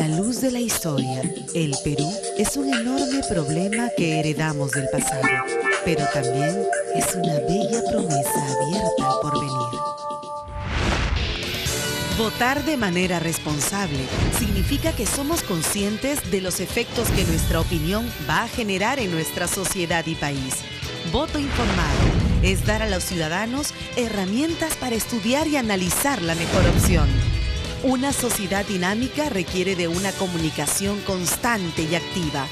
la luz de la historia, el Perú es un enorme problema que heredamos del pasado, pero también es una bella promesa abierta al porvenir. Votar de manera responsable significa que somos conscientes de los efectos que nuestra opinión va a generar en nuestra sociedad y país. Voto informado es dar a los ciudadanos herramientas para estudiar y analizar la mejor opción. Una sociedad dinámica requiere de una comunicación constante y activa.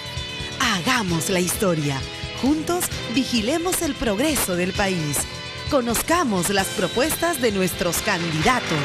Hagamos la historia. Juntos vigilemos el progreso del país. Conozcamos las propuestas de nuestros candidatos.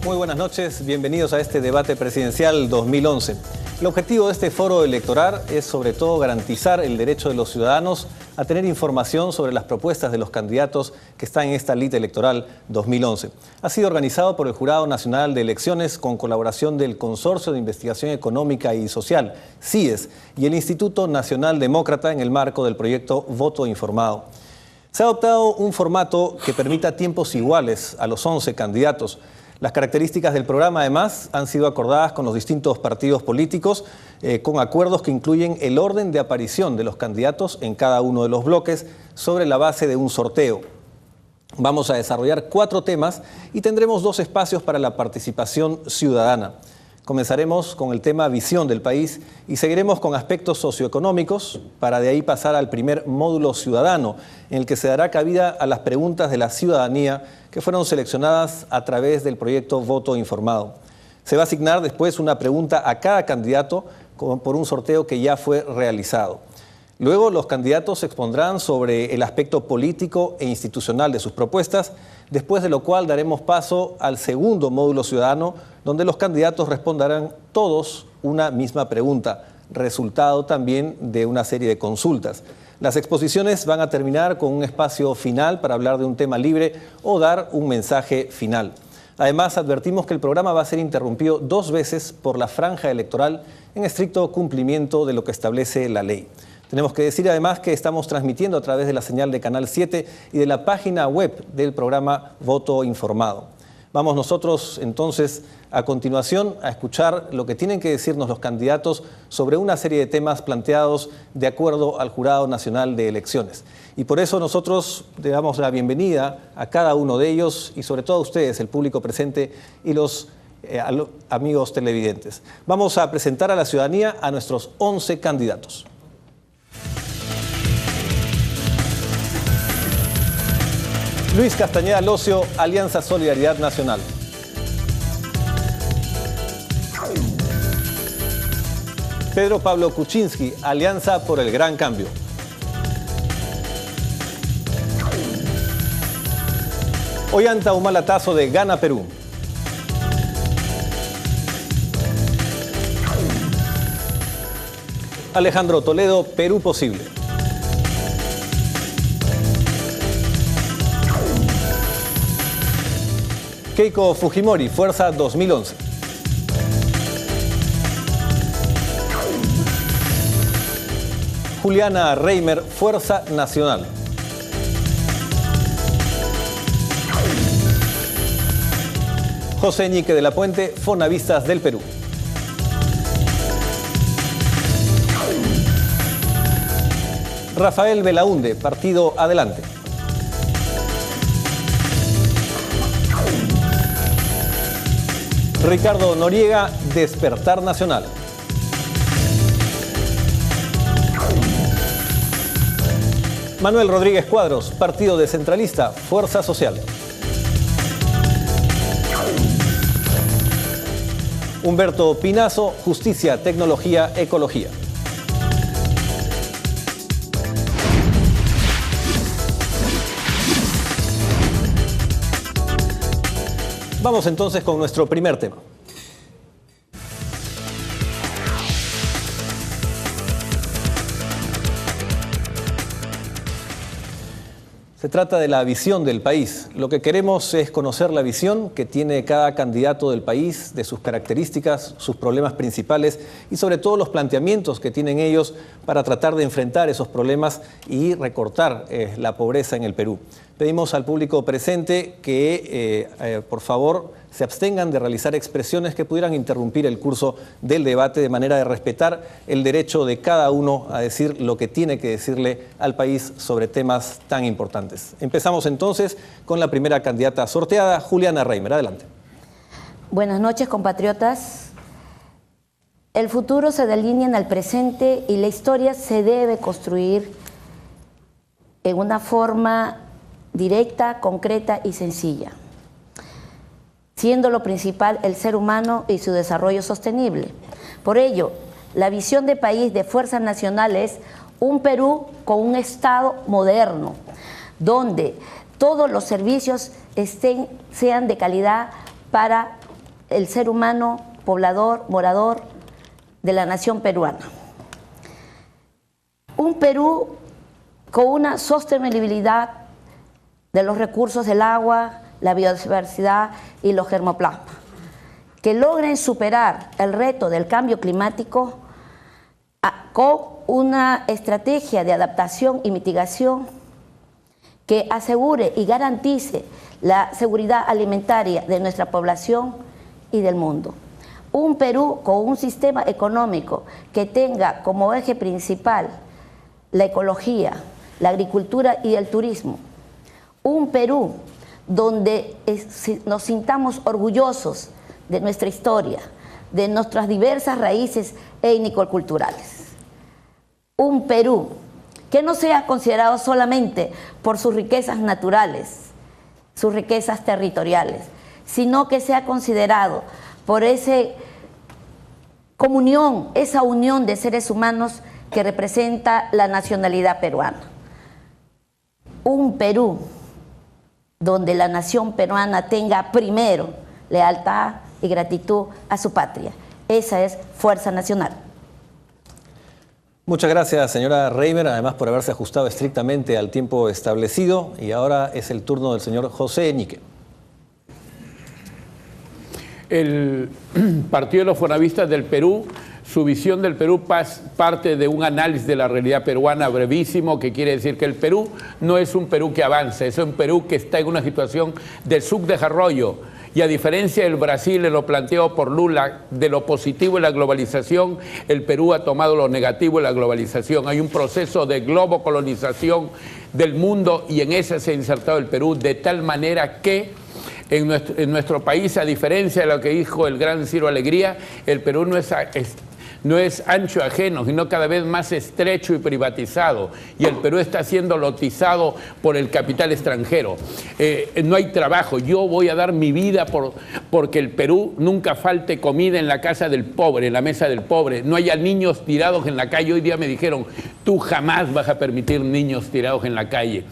Muy buenas noches, bienvenidos a este debate presidencial 2011. El objetivo de este foro electoral es sobre todo garantizar el derecho de los ciudadanos a tener información sobre las propuestas de los candidatos que están en esta lista electoral 2011. Ha sido organizado por el Jurado Nacional de Elecciones con colaboración del Consorcio de Investigación Económica y Social, CIES, y el Instituto Nacional Demócrata en el marco del proyecto Voto Informado. Se ha adoptado un formato que permita tiempos iguales a los 11 candidatos. Las características del programa, además, han sido acordadas con los distintos partidos políticos, con acuerdos que incluyen el orden de aparición de los candidatos en cada uno de los bloques sobre la base de un sorteo. Vamos a desarrollar 4 temas y tendremos 2 espacios para la participación ciudadana. Comenzaremos con el tema visión del país y seguiremos con aspectos socioeconómicos para de ahí pasar al primer módulo ciudadano, en el que se dará cabida a las preguntas de la ciudadanía que fueron seleccionadas a través del proyecto Voto Informado. Se va a asignar después una pregunta a cada candidato por un sorteo que ya fue realizado. Luego los candidatos se expondrán sobre el aspecto político e institucional de sus propuestas, después de lo cual daremos paso al segundo módulo ciudadano, donde los candidatos responderán todos una misma pregunta, resultado también de una serie de consultas. Las exposiciones van a terminar con un espacio final para hablar de un tema libre o dar un mensaje final. Además, advertimos que el programa va a ser interrumpido 2 veces por la franja electoral en estricto cumplimiento de lo que establece la ley. Tenemos que decir además que estamos transmitiendo a través de la señal de Canal 7 y de la página web del programa Voto Informado. Vamos nosotros entonces a continuación a escuchar lo que tienen que decirnos los candidatos sobre una serie de temas planteados de acuerdo al Jurado Nacional de Elecciones. Y por eso nosotros le damos la bienvenida a cada uno de ellos y sobre todo a ustedes, el público presente y los amigos televidentes. Vamos a presentar a la ciudadanía a nuestros 11 candidatos. Luis Castañeda Locio, Alianza Solidaridad Nacional. Pedro Pablo Kuczynski, Alianza por el Gran Cambio. Ollanta Humala-Tazo de Gana Perú. Alejandro Toledo, Perú Posible. Keiko Fujimori, Fuerza 2011. Juliana Reimer, Fuerza Nacional. José Ñique de la Puente, Fonavistas del Perú. Rafael Belaúnde, Partido Adelante. Ricardo Noriega, Despertar Nacional. Manuel Rodríguez Cuadros, Partido Descentralista, Fuerza Social. Humberto Pinazo, Justicia, Tecnología, Ecología. Vamos entonces con nuestro primer tema. Se trata de la visión del país. Lo que queremos es conocer la visión que tiene cada candidato del país, de sus características, sus problemas principales y sobre todo los planteamientos que tienen ellos para tratar de enfrentar esos problemas y recortar la pobreza en el Perú. Pedimos al público presente que, por favor, se abstengan de realizar expresiones que pudieran interrumpir el curso del debate, de manera de respetar el derecho de cada uno a decir lo que tiene que decirle al país sobre temas tan importantes. Empezamos entonces con la primera candidata sorteada, Juliana Reimer. Adelante. Buenas noches, compatriotas. El futuro se delinea en el presente y la historia se debe construir en una forma directa, concreta y sencilla, siendo lo principal el ser humano y su desarrollo sostenible. Por ello, la visión de país de Fuerza Nacional es un Perú con un Estado moderno, donde todos los servicios sean de calidad para el ser humano, poblador, morador de la nación peruana. Un Perú con una sostenibilidad de los recursos del agua, la biodiversidad y los germoplasmas, que logren superar el reto del cambio climático con una estrategia de adaptación y mitigación que asegure y garantice la seguridad alimentaria de nuestra población y del mundo. Un Perú con un sistema económico que tenga como eje principal la ecología, la agricultura y el turismo. Un Perú donde nos sintamos orgullosos de nuestra historia, de nuestras diversas raíces étnico-culturales. Un Perú que no sea considerado solamente por sus riquezas naturales, sus riquezas territoriales, sino que sea considerado por esa comunión, esa unión de seres humanos que representa la nacionalidad peruana. Un Perú donde la nación peruana tenga primero lealtad y gratitud a su patria. Esa es Fuerza Nacional. Muchas gracias, señora Reimer, además por haberse ajustado estrictamente al tiempo establecido. Y ahora es el turno del señor José Ñique. El Partido de los Fonavistas del Perú, su visión del Perú parte de un análisis de la realidad peruana brevísimo, que quiere decir que el Perú no es un Perú que avanza, es un Perú que está en una situación de subdesarrollo. Y a diferencia del Brasil, en lo planteado por Lula, de lo positivo de la globalización, el Perú ha tomado lo negativo de la globalización. Hay un proceso de globocolonización del mundo y en ese se ha insertado el Perú, de tal manera que en nuestro país, a diferencia de lo que dijo el gran Ciro Alegría, el Perú no es ancho ajeno, sino cada vez más estrecho y privatizado. Y el Perú está siendo lotizado por el capital extranjero. No hay trabajo. Yo voy a dar mi vida porque el Perú nunca falte comida en la casa del pobre, en la mesa del pobre. No haya niños tirados en la calle. Hoy día me dijeron, tú jamás vas a permitir niños tirados en la calle.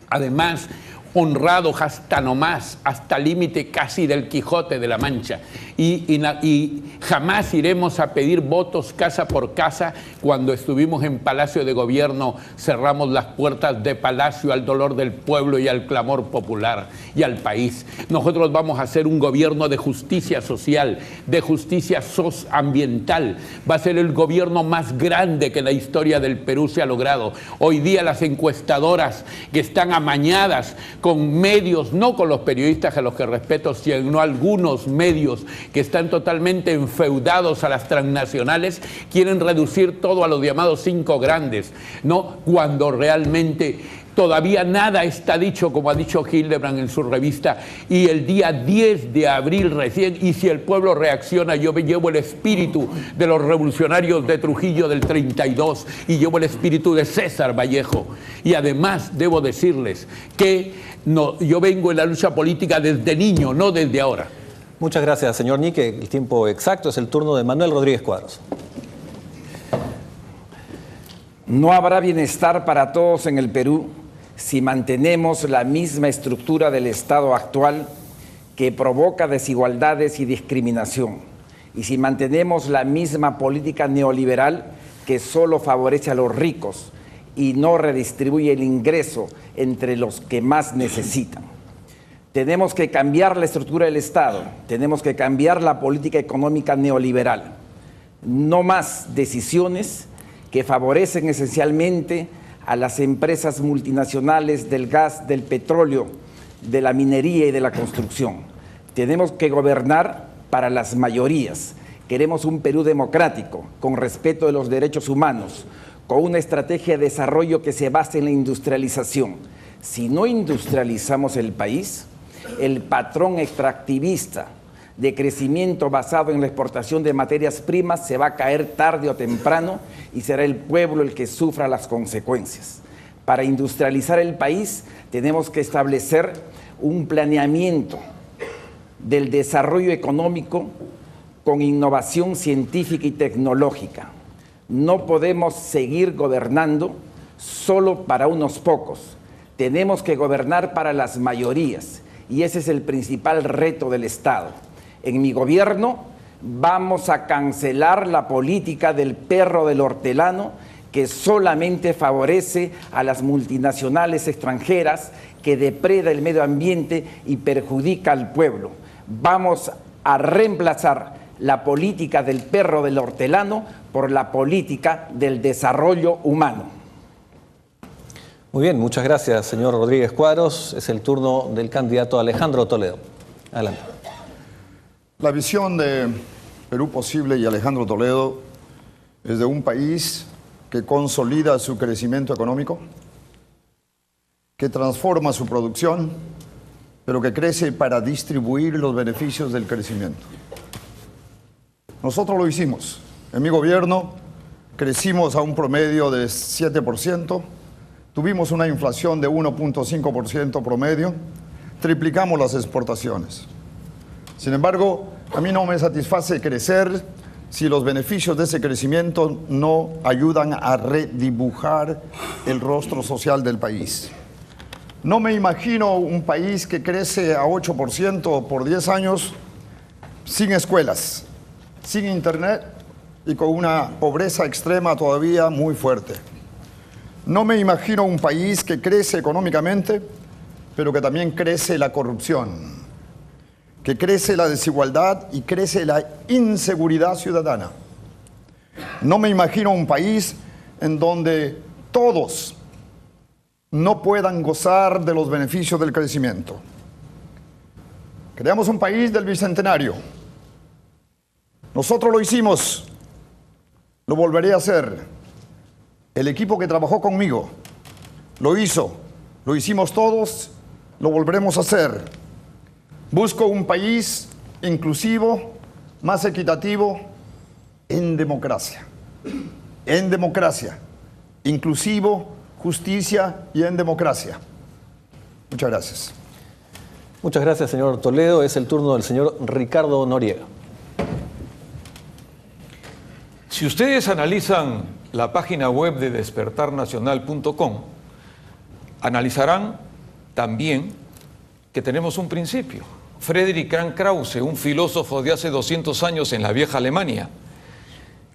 Además, honrados hasta nomás, hasta límite casi del Quijote de la Mancha. Y jamás iremos a pedir votos casa por casa. Cuando estuvimos en Palacio de Gobierno, cerramos las puertas de Palacio al dolor del pueblo y al clamor popular y al país. Nosotros vamos a hacer un gobierno de justicia social, de justicia ambiental. Va a ser el gobierno más grande que la historia del Perú se ha logrado. Hoy día las encuestadoras que están amañadas con medios, no con los periodistas a los que respeto, sino algunos medios que están totalmente enfeudados a las transnacionales, quieren reducir todo a los llamados 5 grandes, ¿no? Cuando realmente todavía nada está dicho, como ha dicho Hildebrand en su revista, y el día 10 de abril recién, y si el pueblo reacciona, yo me llevo el espíritu de los revolucionarios de Trujillo del 32 y llevo el espíritu de César Vallejo. Y además debo decirles que yo vengo en la lucha política desde niño, no desde ahora. Muchas gracias, señor Ñique. El tiempo exacto es el turno de Manuel Rodríguez Cuadros. No habrá bienestar para todos en el Perú si mantenemos la misma estructura del Estado actual que provoca desigualdades y discriminación, y si mantenemos la misma política neoliberal que solo favorece a los ricos y no redistribuye el ingreso entre los que más necesitan. Tenemos que cambiar la estructura del Estado, tenemos que cambiar la política económica neoliberal. No más decisiones que favorecen esencialmente a las empresas multinacionales del gas, del petróleo, de la minería y de la construcción. Tenemos que gobernar para las mayorías. Queremos un Perú democrático, con respeto de los derechos humanos, con una estrategia de desarrollo que se base en la industrialización. Si no industrializamos el país, el patrón extractivista de crecimiento basado en la exportación de materias primas se va a caer tarde o temprano y será el pueblo el que sufra las consecuencias. Para industrializar el país tenemos que establecer un planeamiento del desarrollo económico con innovación científica y tecnológica. No podemos seguir gobernando solo para unos pocos. Tenemos que gobernar para las mayorías y ese es el principal reto del Estado. En mi gobierno vamos a cancelar la política del perro del hortelano que solamente favorece a las multinacionales extranjeras, que depreda el medio ambiente y perjudica al pueblo. Vamos a reemplazar la política del perro del hortelano por la política del desarrollo humano. Muy bien, muchas gracias, señor Rodríguez Cuadros. Es el turno del candidato Alejandro Toledo. Adelante. La visión de Perú Posible y Alejandro Toledo es de un país que consolida su crecimiento económico, que transforma su producción, pero que crece para distribuir los beneficios del crecimiento. Nosotros lo hicimos. En mi gobierno crecimos a un promedio de 7%, tuvimos una inflación de 1.5% promedio, triplicamos las exportaciones. Sin embargo, a mí no me satisface crecer si los beneficios de ese crecimiento no ayudan a redibujar el rostro social del país. No me imagino un país que crece a 8% por 10 años sin escuelas, sin internet y con una pobreza extrema todavía muy fuerte. No me imagino un país que crece económicamente, pero que también crece la corrupción, que crece la desigualdad y crece la inseguridad ciudadana. No me imagino un país en donde todos no puedan gozar de los beneficios del crecimiento. Creamos un país del Bicentenario. Nosotros lo hicimos, lo volveré a hacer. El equipo que trabajó conmigo lo hizo, lo hicimos todos, lo volveremos a hacer. Busco un país inclusivo, más equitativo, en democracia. En democracia. Inclusivo, justicia y en democracia. Muchas gracias. Muchas gracias, señor Toledo. Es el turno del señor Ricardo Noriega. Si ustedes analizan la página web de despertarnacional.com, analizarán también que tenemos un principio. Friedrich Krause, un filósofo de hace 200 años en la vieja Alemania,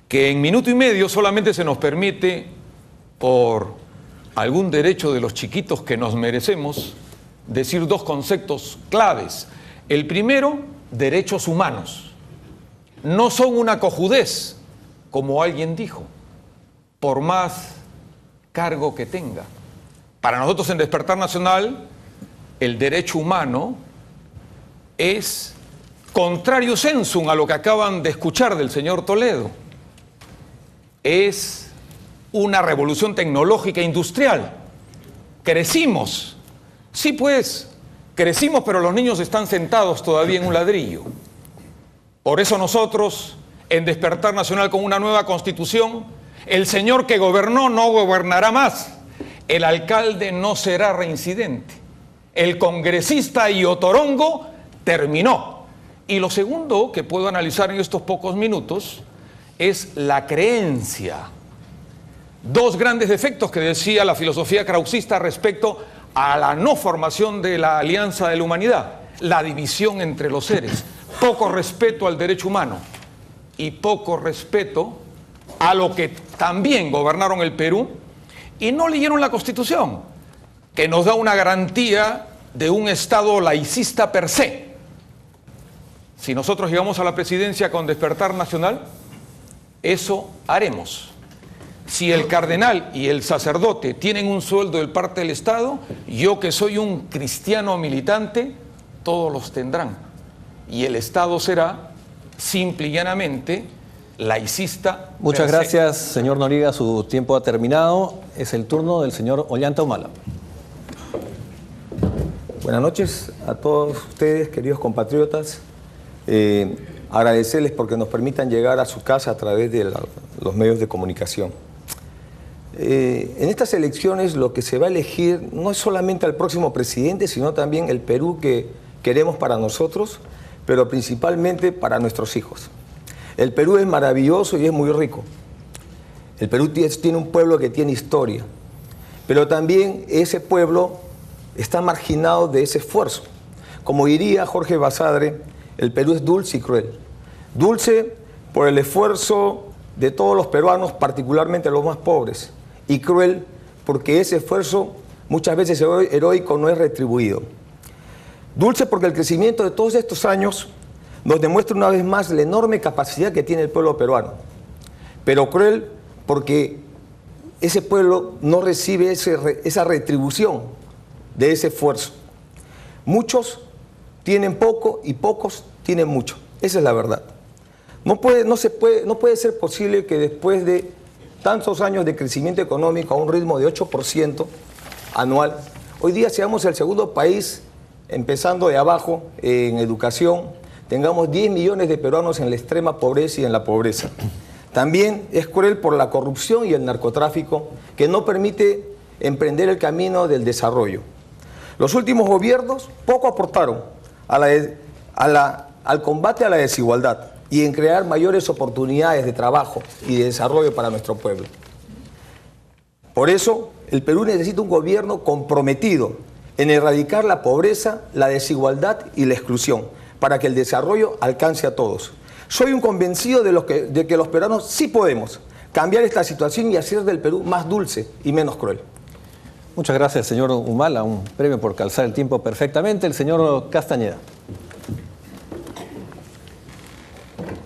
que en minuto y medio solamente se nos permite, por algún derecho de los chiquitos que nos merecemos, decir dos conceptos claves. El primero, derechos humanos. No son una cojudez, como alguien dijo, por más cargo que tenga. Para nosotros en Despertar Nacional, el derecho humano es contrario sensum a lo que acaban de escuchar del señor Toledo. Es una revolución tecnológica e industrial. Crecimos. Sí, pues, crecimos, pero los niños están sentados todavía en un ladrillo. Por eso nosotros, en Despertar Nacional, con una nueva constitución, el señor que gobernó no gobernará más. El alcalde no será reincidente. El congresista y otorongo terminó. Y lo segundo que puedo analizar en estos pocos minutos es la creencia. Dos grandes defectos que decía la filosofía krausista respecto a la no formación de la Alianza de la Humanidad: la división entre los seres, poco respeto al derecho humano y poco respeto a lo que también gobernaron el Perú y no leyeron la Constitución, que nos da una garantía de un Estado laicista per se. Si nosotros llegamos a la presidencia con Despertar Nacional, eso haremos. Si el cardenal y el sacerdote tienen un sueldo de parte del Estado, yo que soy un cristiano militante, todos los tendrán. Y el Estado será simple y llanamente laicista. Muchas gracias, señor Noriega. Su tiempo ha terminado. Es el turno del señor Ollanta Humala. Buenas noches a todos ustedes, queridos compatriotas. Agradecerles porque nos permitan llegar a su casa a través de los medios de comunicación. En estas elecciones lo que se va a elegir no es solamente al próximo presidente, sino también el Perú que queremos para nosotros, pero principalmente para nuestros hijos. El Perú es maravilloso y es muy rico. El Perú tiene un pueblo que tiene historia, pero también ese pueblo está marginado de ese esfuerzo. Como diría Jorge Basadre, el Perú es dulce y cruel. Dulce por el esfuerzo de todos los peruanos, particularmente los más pobres, y cruel porque ese esfuerzo muchas veces heroico no es retribuido. Dulce porque el crecimiento de todos estos años nos demuestra una vez más la enorme capacidad que tiene el pueblo peruano, pero cruel porque ese pueblo no recibe esa retribución de ese esfuerzo. Muchos tienen poco y pocos tienen mucho. Esa es la verdad. No puede ser posible que después de tantos años de crecimiento económico a un ritmo de 8% anual, hoy día seamos el segundo país, empezando de abajo, en educación, tengamos 10 millones de peruanos en la extrema pobreza y en la pobreza. También es cruel por la corrupción y el narcotráfico que no permite emprender el camino del desarrollo. Los últimos gobiernos poco aportaron al combate a la desigualdad y en crear mayores oportunidades de trabajo y de desarrollo para nuestro pueblo. Por eso, el Perú necesita un gobierno comprometido en erradicar la pobreza, la desigualdad y la exclusión, para que el desarrollo alcance a todos. Soy un convencido de que los peruanos sí podemos cambiar esta situación y hacer del Perú más dulce y menos cruel. Muchas gracias, señor Humala. Un premio por calzar el tiempo perfectamente. El señor Castañeda.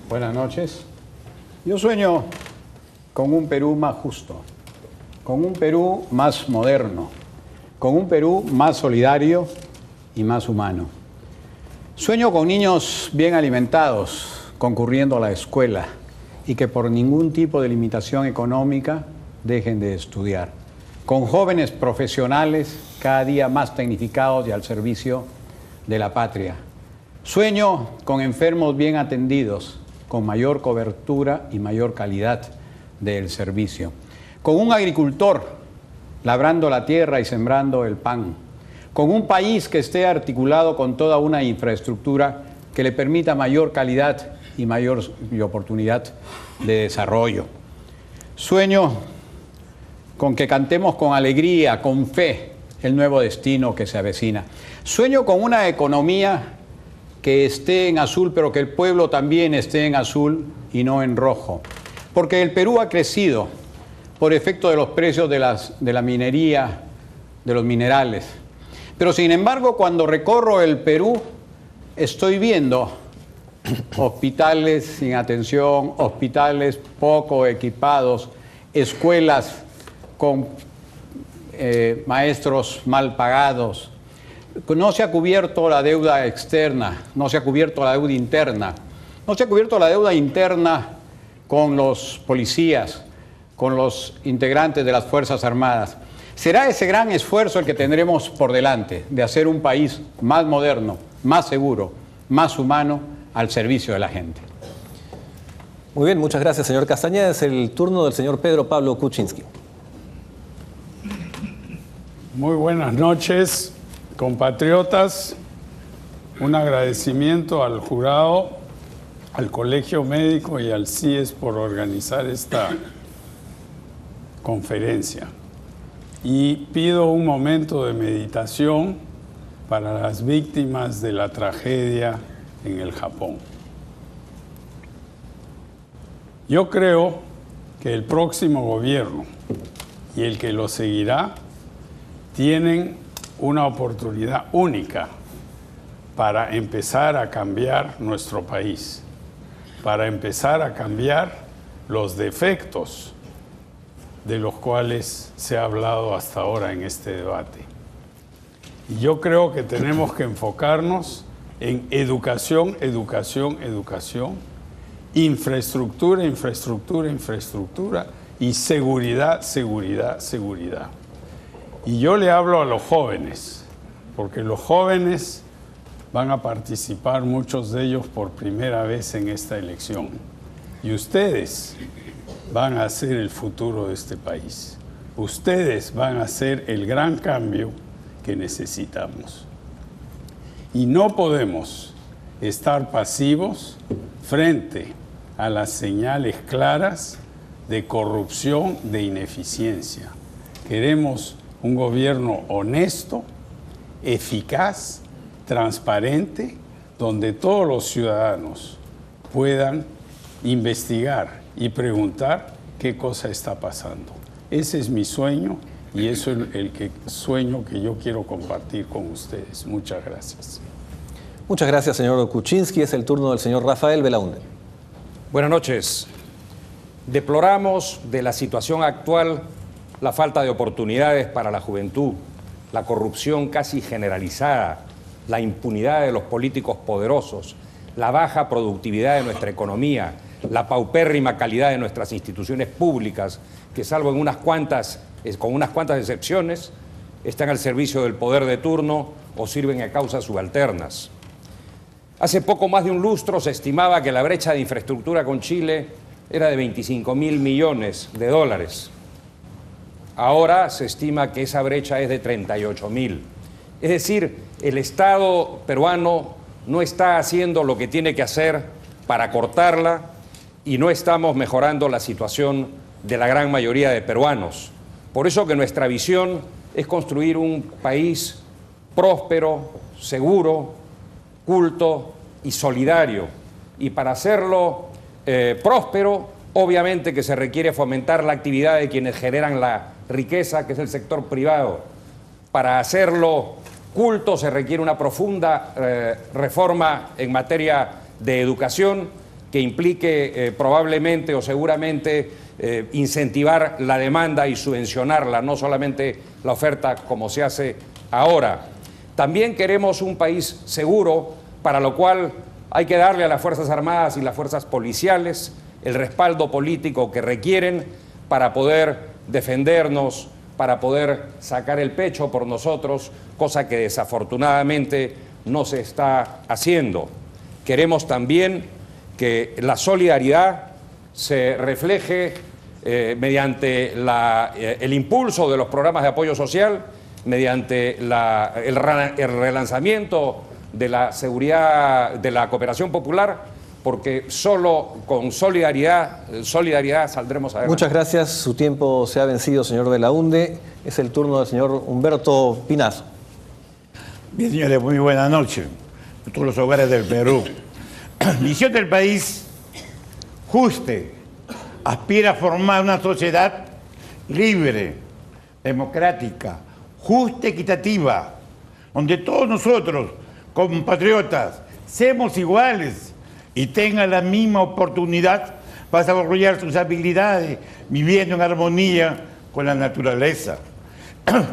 Buenas noches. Yo sueño con un Perú más justo, con un Perú más moderno, con un Perú más solidario y más humano. Sueño con niños bien alimentados, concurriendo a la escuela y que por ningún tipo de limitación económica dejen de estudiar. Con jóvenes profesionales cada día más tecnificados y al servicio de la patria. Sueño con enfermos bien atendidos, con mayor cobertura y mayor calidad del servicio. Con un agricultor labrando la tierra y sembrando el pan. Con un país que esté articulado con toda una infraestructura que le permita mayor calidad y mayor oportunidad de desarrollo. Sueño con que cantemos con alegría, con fe, el nuevo destino que se avecina. Sueño con una economía que esté en azul, pero que el pueblo también esté en azul y no en rojo. Porque el Perú ha crecido por efecto de los precios de la minería, de los minerales. Pero sin embargo, cuando recorro el Perú, estoy viendo hospitales sin atención, hospitales poco equipados, escuelas con maestros mal pagados. No se ha cubierto la deuda externa, no se ha cubierto la deuda interna, no se ha cubierto la deuda interna con los policías, con los integrantes de las Fuerzas Armadas. Será ese gran esfuerzo el que tendremos por delante, de hacer un país más moderno, más seguro, más humano, al servicio de la gente. Muy bien, muchas gracias, señor Castañeda. Es el turno del señor Pedro Pablo Kuczynski. Muy buenas noches, compatriotas. Un agradecimiento al jurado, al Colegio Médico y al CIES por organizar esta conferencia. Y pido un momento de meditación para las víctimas de la tragedia en el Japón. Yo creo que el próximo gobierno y el que lo seguirá tienen una oportunidad única para empezar a cambiar nuestro país, para empezar a cambiar los defectos de los cuales se ha hablado hasta ahora en este debate. Y yo creo que tenemos que enfocarnos en educación, educación, educación, infraestructura, infraestructura, infraestructura y seguridad, seguridad, seguridad. Y yo le hablo a los jóvenes, porque los jóvenes van a participar, muchos de ellos por primera vez en esta elección. Y ustedes van a ser el futuro de este país. Ustedes van a ser el gran cambio que necesitamos. Y no podemos estar pasivos frente a las señales claras de corrupción, de ineficiencia. Queremos un gobierno honesto, eficaz, transparente, donde todos los ciudadanos puedan investigar y preguntar qué cosa está pasando. Ese es mi sueño y eso es el sueño que yo quiero compartir con ustedes. Muchas gracias. Muchas gracias, señor Kuczynski. Es el turno del señor Rafael Belaunde. Buenas noches. Deploramos de la situación actual la falta de oportunidades para la juventud, la corrupción casi generalizada, la impunidad de los políticos poderosos, la baja productividad de nuestra economía, la paupérrima calidad de nuestras instituciones públicas, que salvo con unas cuantas excepciones, están al servicio del poder de turno o sirven a causas subalternas. Hace poco más de un lustro se estimaba que la brecha de infraestructura con Chile era de 25.000 millones de dólares. Ahora se estima que esa brecha es de 38.000. Es decir, el Estado peruano no está haciendo lo que tiene que hacer para cortarla y no estamos mejorando la situación de la gran mayoría de peruanos. Por eso que nuestra visión es construir un país próspero, seguro, culto y solidario. Y para hacerlo próspero, obviamente que se requiere fomentar la actividad de quienes generan la riqueza, que es el sector privado. Para hacerlo culto se requiere una profunda reforma en materia de educación que implique probablemente o seguramente incentivar la demanda y subvencionarla, no solamente la oferta como se hace ahora. También queremos un país seguro, para lo cual hay que darle a las Fuerzas Armadas y las fuerzas policiales el respaldo político que requieren para poder defendernos, para poder sacar el pecho por nosotros, cosa que desafortunadamente no se está haciendo. Queremos también que la solidaridad se refleje mediante el impulso de los programas de apoyo social, mediante el relanzamiento de la seguridad, de la cooperación popular, porque solo con solidaridad saldremos adelante. Muchas gracias. Su tiempo se ha vencido, señor Belaunde. Es el turno del señor Humberto Pinazo. Bien, señores, muy buenas noches a todos los hogares del Perú. Misión del país, juste, aspira a formar una sociedad libre, democrática, justa, equitativa, donde todos nosotros, compatriotas, seamos iguales y tengan la misma oportunidad para desarrollar sus habilidades, viviendo en armonía con la naturaleza.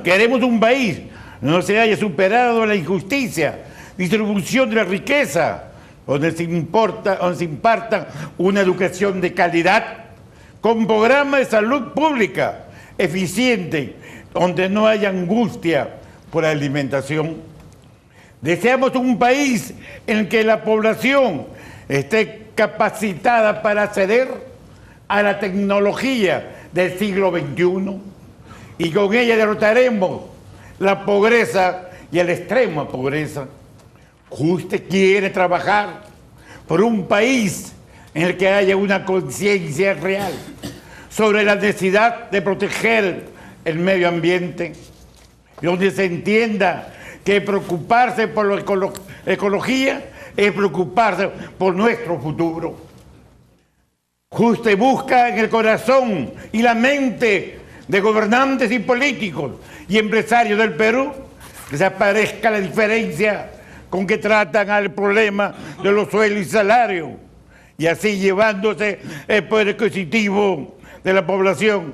Queremos un país donde no se haya superado la injusticia, distribución de la riqueza, donde se imparta una educación de calidad, con programas de salud pública eficiente, donde no haya angustia por la alimentación. Deseamos un país en el que la población esté capacitada para acceder a la tecnología del siglo XXI y con ella derrotaremos la pobreza y la extrema pobreza. Usted quiere trabajar por un país en el que haya una conciencia real sobre la necesidad de proteger el medio ambiente, donde se entienda que preocuparse por la ecología es preocuparse por nuestro futuro. Usted busca en el corazón y la mente de gobernantes y políticos y empresarios del Perú, desaparezca la diferencia con que tratan al problema de los sueldos y salarios, y así llevándose el poder adquisitivo de la población,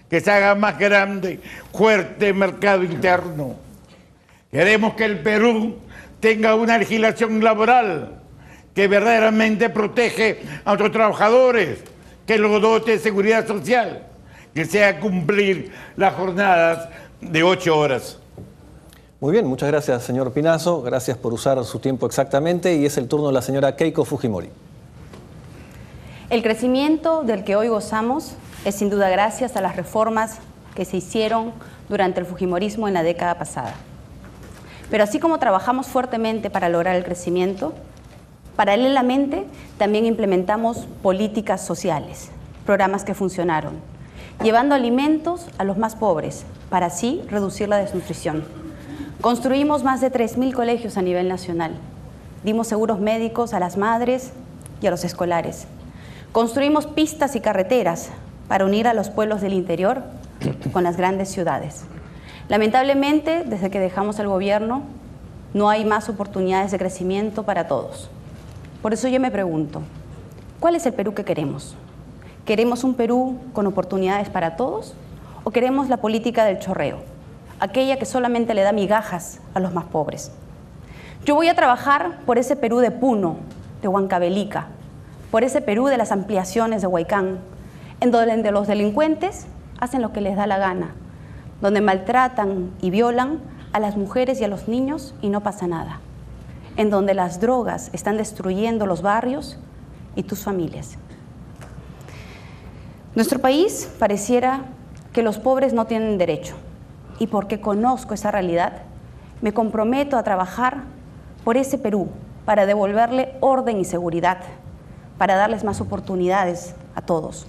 que se haga más grande, fuerte el mercado interno. Queremos que el Perú tenga una legislación laboral que verdaderamente protege a nuestros trabajadores, que los dote de seguridad social, que sea cumplir las jornadas de 8 horas. Muy bien, muchas gracias, señor Pinazo. Gracias por usar su tiempo exactamente. Y es el turno de la señora Keiko Fujimori. El crecimiento del que hoy gozamos es sin duda gracias a las reformas que se hicieron durante el fujimorismo en la década pasada. Pero así como trabajamos fuertemente para lograr el crecimiento, paralelamente también implementamos políticas sociales, programas que funcionaron, llevando alimentos a los más pobres para así reducir la desnutrición. Construimos más de 3.000 colegios a nivel nacional, dimos seguros médicos a las madres y a los escolares. Construimos pistas y carreteras para unir a los pueblos del interior con las grandes ciudades. Lamentablemente, desde que dejamos el gobierno, no hay más oportunidades de crecimiento para todos. Por eso yo me pregunto, ¿cuál es el Perú que queremos? ¿Queremos un Perú con oportunidades para todos o queremos la política del chorreo, aquella que solamente le da migajas a los más pobres? Yo voy a trabajar por ese Perú de Puno, de Huancavelica, por ese Perú de las ampliaciones de Huaycán, en donde los delincuentes hacen lo que les da la gana, donde maltratan y violan a las mujeres y a los niños y no pasa nada, en donde las drogas están destruyendo los barrios y tus familias. Nuestro país pareciera que los pobres no tienen derecho, y porque conozco esa realidad, me comprometo a trabajar por ese Perú para devolverle orden y seguridad, para darles más oportunidades a todos.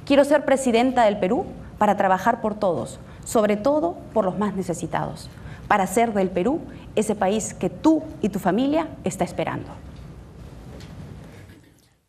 Quiero ser presidenta del Perú para trabajar por todos, sobre todo por los más necesitados, para hacer del Perú ese país que tú y tu familia está esperando.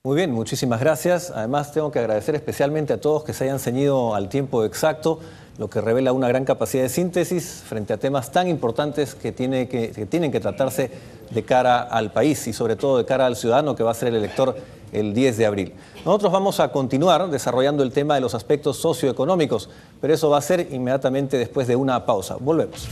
Muy bien, muchísimas gracias. Además, tengo que agradecer especialmente a todos que se hayan ceñido al tiempo exacto, lo que revela una gran capacidad de síntesis frente a temas tan importantes que tienen que tratarse de cara al país y sobre todo de cara al ciudadano que va a ser el elector el 10 de abril. Nosotros vamos a continuar desarrollando el tema de los aspectos socioeconómicos, pero eso va a ser inmediatamente después de una pausa. Volvemos.